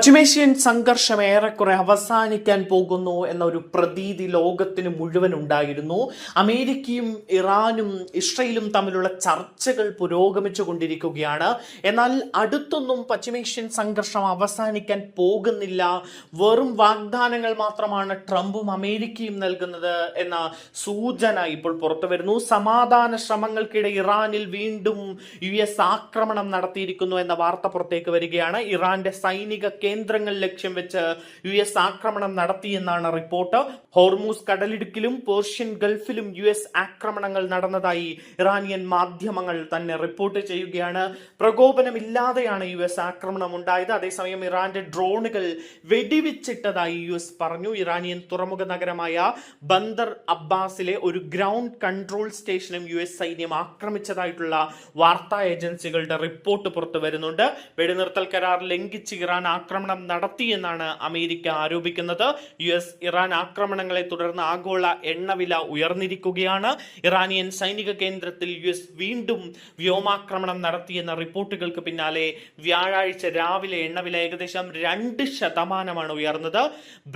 പശ്ചിമേഷ്യൻ സംഘർഷം ഏറെക്കുറെ അവസാനിക്കാൻ പോകുന്നു എന്ന ഒരു പ്രതീതി ലോകത്തിന് മുഴുവൻ ഉണ്ടായിരുന്നു. അമേരിക്കയും ഇറാനും ഇസ്രയേലും തമ്മിലുള്ള ചർച്ചകൾ പുരോഗമിച്ചു കൊണ്ടിരിക്കുകയാണ്. എന്നാൽ അടുത്തൊന്നും പശ്ചിമേഷ്യൻ സംഘർഷം അവസാനിക്കാൻ പോകുന്നില്ല. വെറും വാഗ്ദാനങ്ങൾ മാത്രമാണ് ട്രംപും അമേരിക്കയും നൽകുന്നത് എന്ന സൂചന ഇപ്പോൾ പുറത്തു വരുന്നു. സമാധാന ശ്രമങ്ങൾക്കിടെ ഇറാനിൽ വീണ്ടും US ആക്രമണം നടത്തിയിരിക്കുന്നു എന്ന വാർത്ത പുറത്തേക്ക് വരികയാണ്. ഇറാന്റെ സൈനിക കേന്ദ്രങ്ങൾ ലക്ഷ്യം വെച്ച് US ആക്രമണം നടത്തിയെന്നാണ് റിപ്പോർട്ട്. ഹോർമൂസ് കടലിടുക്കിലും പേർഷ്യൻ ഗൾഫിലും US ആക്രമണങ്ങൾ നടന്നതായി ഇറാനിയൻ മാധ്യമങ്ങൾ തന്നെ റിപ്പോർട്ട് ചെയ്യുകയാണ്. പ്രകോപനമില്ലാതെയാണ് US ആക്രമണം ഉണ്ടായത്. അതേസമയം ഇറാന്റെ ഡ്രോണുകൾ വെടിവെച്ചിട്ടതായി US പറഞ്ഞു. ഇറാനിയൻ തുറമുഖ നഗരമായ ബന്ദർ അബ്ബാസിലെ ഒരു ഗ്രൗണ്ട് കൺട്രോൾ സ്റ്റേഷനും US സൈന്യം ആക്രമിച്ചതായിട്ടുള്ള വാർത്താ ഏജൻസികളുടെ റിപ്പോർട്ട് പുറത്തു വരുന്നുണ്ട്. വെടിനിർത്തൽ കരാർ ലംഘിച്ച് ഇറാൻ ആക്രമണം നടത്തിയെന്നാണ് അമേരിക്ക ആരോപിക്കുന്നത്. US ഇറാൻ ആക്രമണങ്ങളെ തുടർന്ന് ആഗോള എണ്ണവില ഉയർന്നിരിക്കുകയാണ്. ഇറാനിയൻ സൈനിക കേന്ദ്രത്തിൽ US വീണ്ടും വ്യോമാക്രമണം നടത്തിയെന്ന റിപ്പോർട്ടുകൾക്ക് പിന്നാലെ വ്യാഴാഴ്ച രാവിലെ എണ്ണവില ഏകദേശം 2% ഉയർന്നത്.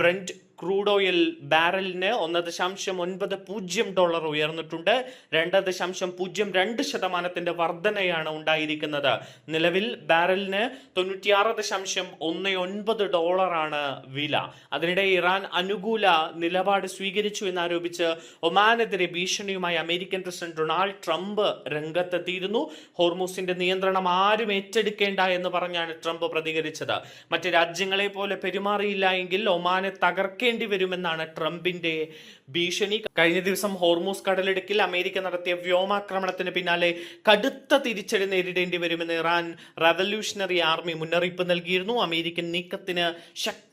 ബ്രന്റ് ക്രൂഡ് ഓയിൽ ബാരലിന് $1.90 ഉയർന്നിട്ടുണ്ട്. 2.02% വർധനയാണ് ഉണ്ടായിരിക്കുന്നത്. നിലവിൽ ബാരലിന് $96.19 വില. അതിനിടെ ഇറാൻ അനുകൂല നിലപാട് സ്വീകരിച്ചു എന്നാരോപിച്ച് ഒമാനെതിരെ ഭീഷണിയുമായി അമേരിക്കൻ പ്രസിഡന്റ് ഡൊണാൾഡ് ട്രംപ് രംഗത്തെത്തിയിരുന്നു. ഹോർമൂസിന്റെ നിയന്ത്രണം ആരും ഏറ്റെടുക്കേണ്ട എന്ന് പറഞ്ഞാണ് ട്രംപ് പ്രതികരിച്ചത്. മറ്റ് രാജ്യങ്ങളെ പോലെ പെരുമാറിയില്ല എങ്കിൽ ഒമാനെ തകർക്കേണ്ടി വരുമെന്നാണ് ട്രംപിന്റെ ഭീഷണി. കഴിഞ്ഞ ദിവസം ഹോർമൂസ് കടലിടുക്കിൽ അമേരിക്ക നടത്തിയ വ്യോമാക്രമണത്തിന് പിന്നാലെ കടുത്ത തിരിച്ചടി നേരിടേണ്ടി വരുമെന്ന് ഇറാൻ റവല്യൂഷണറി ആർമി മുന്നറിയിപ്പ് നൽകിയിരുന്നു. അമേരിക്കൻ നീക്കത്തിന് ശക്തമായ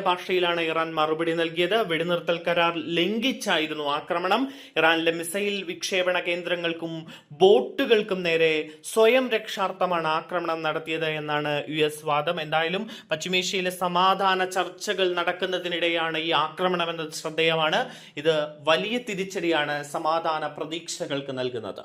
ഭാഷയിലാണ് ഇറാൻ മറുപടി നൽകിയത്. വെടിനിർത്തൽ കരാർ ലംഘിച്ചായിരുന്നു ആക്രമണം. ഇറാനിലെ മിസൈൽ വിക്ഷേപണ കേന്ദ്രങ്ങൾക്കും ബോട്ടുകൾക്കും നേരെ സ്വയം രക്ഷാർത്ഥമാണ് ആക്രമണം നടത്തിയത് എന്നാണ് US വാദം. എന്തായാലും പശ്ചിമേഷ്യയിലെ സമാധാന ചർച്ചകൾ നടക്കുന്നതിനിടെയാണ് ഈ ആക്രമണം എന്നത് ശ്രദ്ധേയമാണ്. ഇത് വലിയ തിരിച്ചടിയാണ് സമാധാന പ്രതീക്ഷകൾക്ക് നൽകുന്നത്.